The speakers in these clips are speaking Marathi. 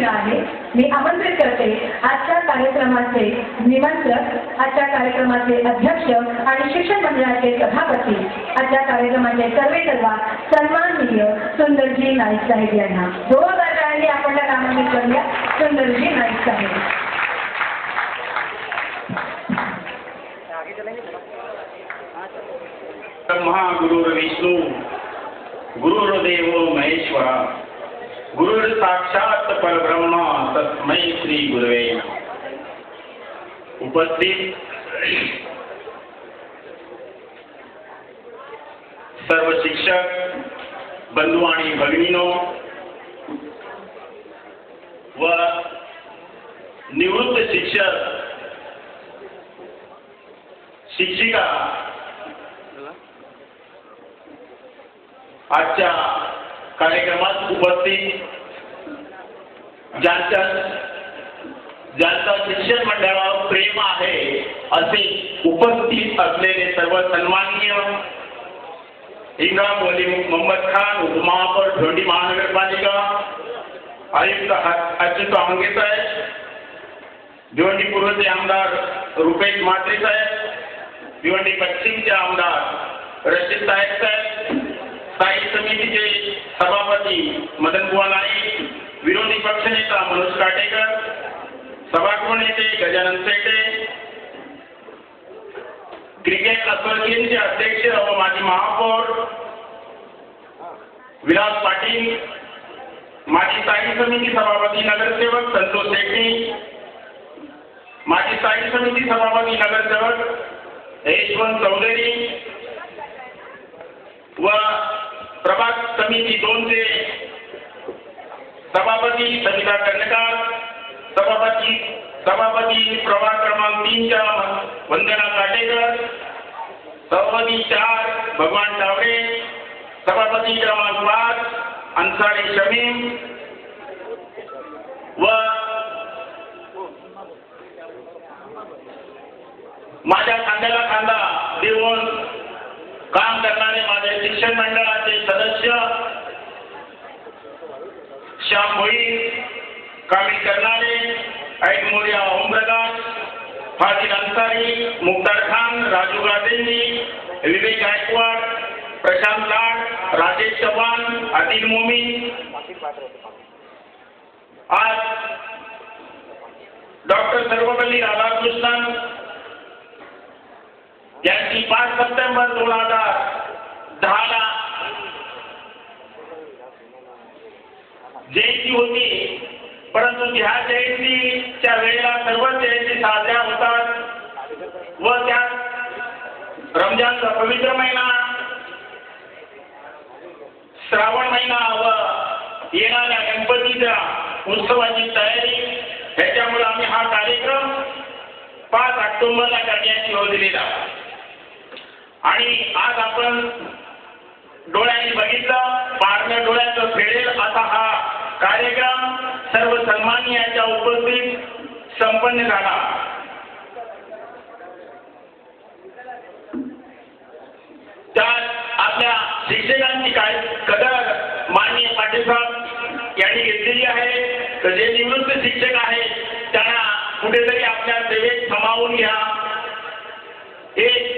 दिन आहे. मी आमंत्रित करते आजच्या कार्यक्रमाचे निमंत्रक, आजच्या कार्यक्रमाचे अध्यक्ष आणि शिक्षण मंडळाचे सभापती, आजच्या कार्यक्रमाचे सर्वेसर्वा सन्माननीय सुंदरजी नाईक साहेब यांना. जोरदार टाळ्यांनी आपण त्या कामाने करूया. सुंदरजी नाईक साहेब. ब्रह्मा गुरुर्विष्णू गुरुर्देव महेश्वरा गुरुर् साक्षात परब्रह्म तस्मै श्री गुरवे. उपस्थित सर्व शिक्षक बंधू आणि भगिनीनो व निवृत्त शिक्षक शिक्षिका, आजच्या कार्यक्रमात उपस्थित ज्यांचा शिक्षण मंडळावर प्रेम आहे असे उपस्थित असलेले सर्व सन्माननीय इम्रान वली मोहम्मद खान, उपमहापौर भिवंडी महानगरपालिका, आयुक्त अच्युत आंगे साहेब, भिवंडी पूर्वचे आमदार रुपेश म्हात्रे साहेब, भिवंडी पश्चिमचे आमदार रशीद साहेब, स्थायी समितीचे सभापती मदनबुवा नाईक, विरोधी पक्षनेता मनोज काटेकर, सभागृह नेते गजानन सेटे, क्रिकेट असोसिएशनचे अध्यक्ष व माजी महापौर विलास पाटील, माजी स्थायी समिती सभापती नगरसेवक संतोष शेट्टी, माजी स्थायी समिती सभापती नगरसेवक यशवंत चौधरी व प्रभाग समिती 2 चे सभापती सविता कर्णकार, सभापती प्रभाग क्रमांक 3 च्या वंदना काटेकर, सभापती 4 भगवान टावरे, सभापती क्रमांक 5 अन्सारी शमीम व माझ्या खांद्याला खांदा देऊन काम करणारे माझे शिक्षण मंडळाचे सदस्य श्याम भोई, कामिल करणारे ऐट मोर्या ओमप्रकाश, फाजिल अन्सारी, मुख्तार खान, राजू गांधी, विवेक गायकवाड, प्रशांत लाड, राजेश चव्हाण, आदिल मोमीन. आज डॉक्टर सर्वपल्ली राधाकृष्णन यांची 5 सप्टेंबर 2010 ला जयंती होती, परंतु ह्या जयंतीच्या वेळेला सर्व जयंती साजऱ्या होतात व त्यात रमजानचा पवित्र महिना, श्रावण महिना व येणाऱ्या गणपतीच्या उत्सवाची तयारी, ह्याच्यामुळे आम्ही हा कार्यक्रम 5 ऑक्टोबरला करण्याची योजलेला. आणि आज आपण डोळ्यांनी बघितलं, पारणं डोळ्याचं फेडेल असा हा कार्यक्रम सर्व सन्माननीयांच्या उपस्थित संपन्न झाला. त्यात आपल्या शिक्षकांची काय कदर माननीय पाटील साहेब यांनी घेतलेली आहे. तर जे निवृत्त शिक्षक आहेत त्यांना कुठेतरी आपल्या सेवेत सामावून घ्या. एक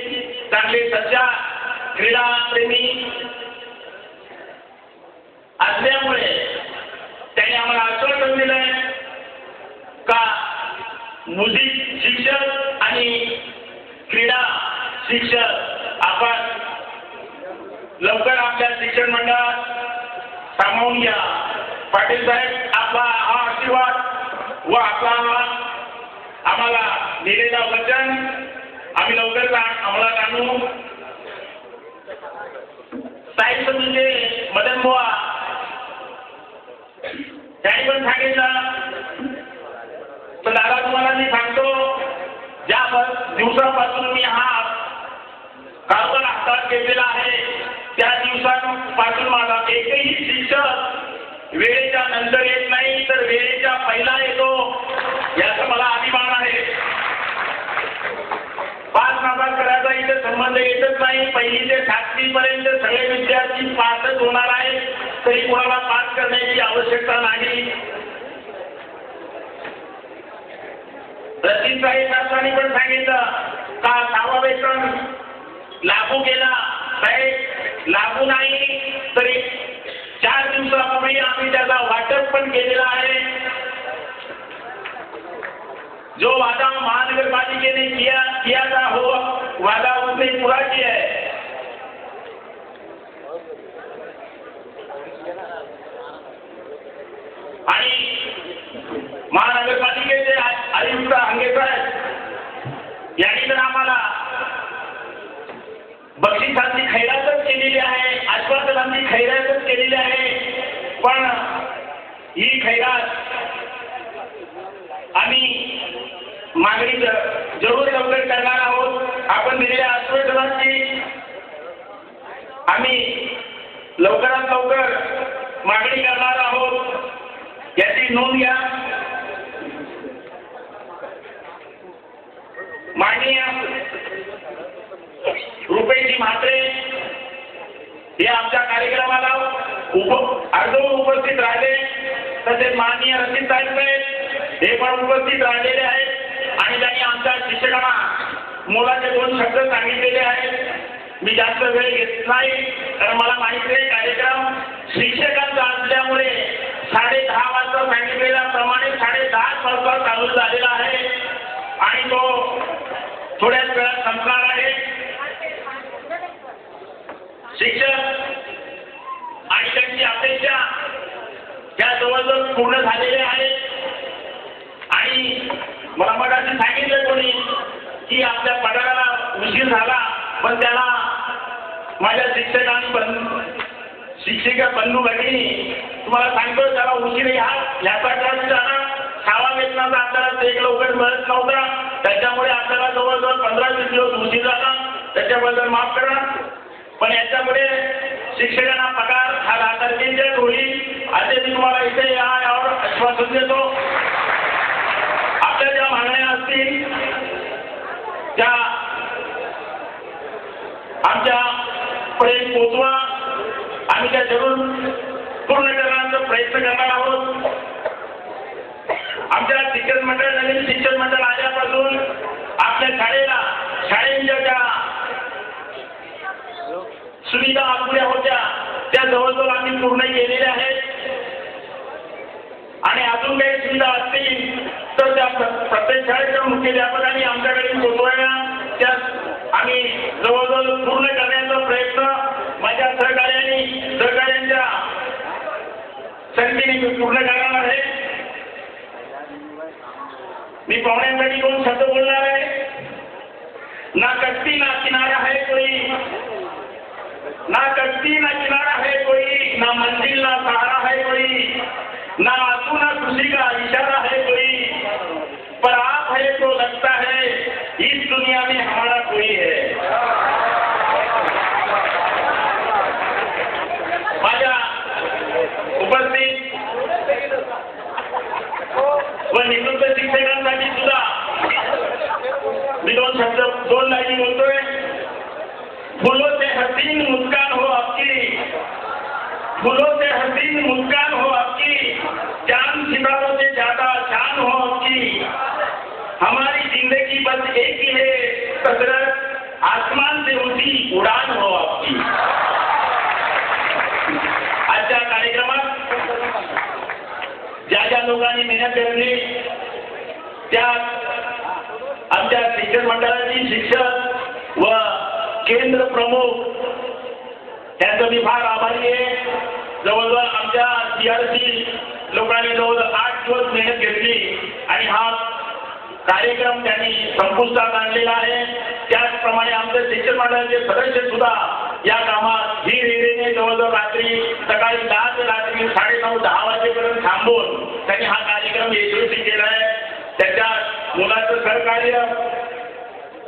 चांगले सच्चा क्रीडाप्रेमी असल्यामुळे त्यांनी आम्हाला आश्वासन दिलंय का म्युझिक शिक्षक आणि क्रीडा शिक्षक आपण लवकर आपल्या शिक्षण मंडळात सामावून घ्या. पाटील साहेब, आपला हा आशीर्वाद व आपला आम्हाला दिलेला वचन आम्ही लवकर अंमलात आणू. स्थायी समितीचे मदनबुवा त्यांनी पण सांगितलं, तर दादा तुम्हाला मी सांगतो, ज्या दिवसापासून मी हा कारभार हातात घेतलेला आहे त्या दिवसापासून माझा एकही शिक्षक वेळेच्या नंतर येत नाही, तर वेळेच्या पहिला येतो, याचा मला अभिमान आहे. 5 नापास करायचा इथे संबंध येतच नाही. 1ली ते 7वी पर्यंत सगळे विद्यार्थी पासच होणार आहेत, तरी कोणाला पास करण्याची आवश्यकता नाही. साहेब शास्त्रांनी पण सांगितलं का 6वा वेतन लागू केला. साहेब लागू नाही तरी 4 दिवसापूर्वी आम्ही त्याचा वाटप पण केलेला आहे. जो वादा महानगरपालिकेने किया था हो वादा उसने पूरा किया है. आणि महानगरपालिकेचे आयुक्त हंगे साहेब यांनी तर आम्हाला बक्षिसांची खैरातच केलेली आहे, आश्वासनांची खैरातच केलेली आहे. पण ही खैरात आम्ही मागणी जरूर लवकर करणार आहोत. आपण दिलेल्या आश्वासनांची आम्ही लवकरात लवकर मागणी करणार आहोत, याची नोंद घ्या. माननीय रुपेशजी म्हात्रे हे आमच्या कार्यक्रमाला अर्धवट उपस्थित राहिले. तसेच माननीय रशीद साहेब हे पण उपस्थित राहिलेले आहेत आणि त्यांनी आमच्या शिक्षकांना मोलाचे 2 शब्द सांगितलेले आहेत. मी जास्त वेळ घेत नाही कारण मला माहिती आहे कार्यक्रम शिक्षकांचा असल्यामुळे 10:30 वाजता सांगितलेल्याप्रमाणे 10:30 वाजता चालू झालेला आहे आणि तो थोड्याच वेळात संपणार आहे. शिक्षक आणि त्यांची अपेक्षा त्या जवळजवळ पूर्ण झालेल्या आहेत. आणि मला मगाशी सांगितलं कोणी की आपल्या पगाराला उशीर झाला, पण त्याला माझ्या शिक्षिका बंधू भगिनी तुम्हाला सांगतो त्याला उशीर ह्याचा कष्ट झाला. 6वा वेतनाचा आपल्याला ते लवकर मिळत नव्हता, त्याच्यामुळे आपल्याला जवळजवळ 15-20 दिवस उशीर झाला, त्याच्याबद्दल माफ करा. पण याच्यामुळे शिक्षकांना पगार हा 10 तारखेच्या होईल असे मी तुम्हाला इथे यावर आश्वासन देतो. आपल्या ज्या मागण्या असतील त्या आमच्या पर्यंत पोहोचवा. आम्ही त्या जरूर पूर्ण करण्याचा प्रयत्न करणार आहोत. आमच्या शिक्षण मंडळ नवीन शिक्षण मंडळ आल्यापासून आपल्या शाळेच्या ज्या सुविधा अपुऱ्या होत्या त्या जवळजवळ आम्ही पूर्ण केलेल्या आहेत. आणि अजून काही सुविधा असतील तर त्या प्रत्येक शाळेच्या मुख्याध्यापकांनी आमच्याकडे पोहोचवायला त्या आम्ही जवळजवळ पूर्ण करण्याचा प्रयत्न माझ्या सहकार्यांच्या संख्येने पूर्ण करणार आहे. मी पाहुण्यांसाठी 2 शब्द बोलणार आहे. ना कश्ती ना किनारा है कोई, ना कश्ती ना किनारा है कोई, ना मंजिल ना सहारा है कोई, ना आंसू ना खुशी का इशारा है कोई, पर आप है तो लगता है इस दुनिया में हमारा कोई है. माझ्या उपस्थित व निवृत्त शिक्षकांसाठी सुद्धा मी 2 लाईनी बोलतोय. फूलों से हसीन मुस्कान हो आपकी, फूलों से हसीन मुस्कान हो आपकी, चांद सितारों से ज्यादा शान हो आपकी, हमारी जिंदगी बस एक ही है कसरत, आसमान से ऊंची उड़ान हो आपकी. आजच्या कार्यक्रमात ज्या लोकांनी मेहनत केली त्या आमच्या शिक्षण मंडळाची शिक्षक व केंद्र प्रमुख त्यांचं मी फार आभारी आहे. जवळजवळ आमच्या CRC लोकांनी जवळजवळ 8 दिवस मेहनत घेतली आणि हा कार्यक्रम त्यांनी संपुष्टात आणलेला आहे. त्याचप्रमाणे आमच्या शिक्षण मंडळाचे सदस्य सुद्धा या कामात धीरने जवळजवळ सकाळी 10 ते रात्री 9:30-10 वाजेपर्यंत थांबून त्यांनी हा कार्यक्रम यशस्वी केला आहे. त्याच्या मुलाचं सहकार्य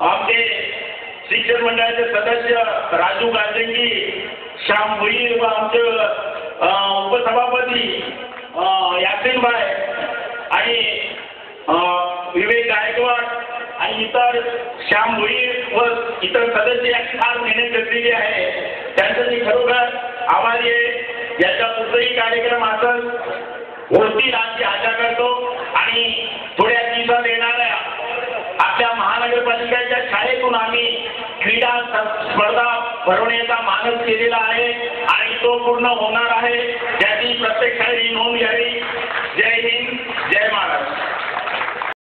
आमचे शिक्षण मंडळाचे सदस्य राजू गांधींजी, श्याम भुईर व आमचे उपसभापती यासिनभाई आणि विवेक गायकवाड आणि इतर श्याम भुईर व इतर सदस्य यांनी फार मेहनत घेतलेली आहे. त्यांचं मी खरोखर आभारी आहे. याचा पुढचाही कार्यक्रम असंच होतील अशी आशा करतो आणि थोड्या दिवसात येणाऱ्या आपल्या महानगरपालिकेच्या शाळेतून आम्ही क्रीडा स्पर्धा भरवण्याचा मानस केलेला आहे आणि तो पूर्ण होणार आहे. त्याची प्रत्येक शाळेने नोंद घ्यावी.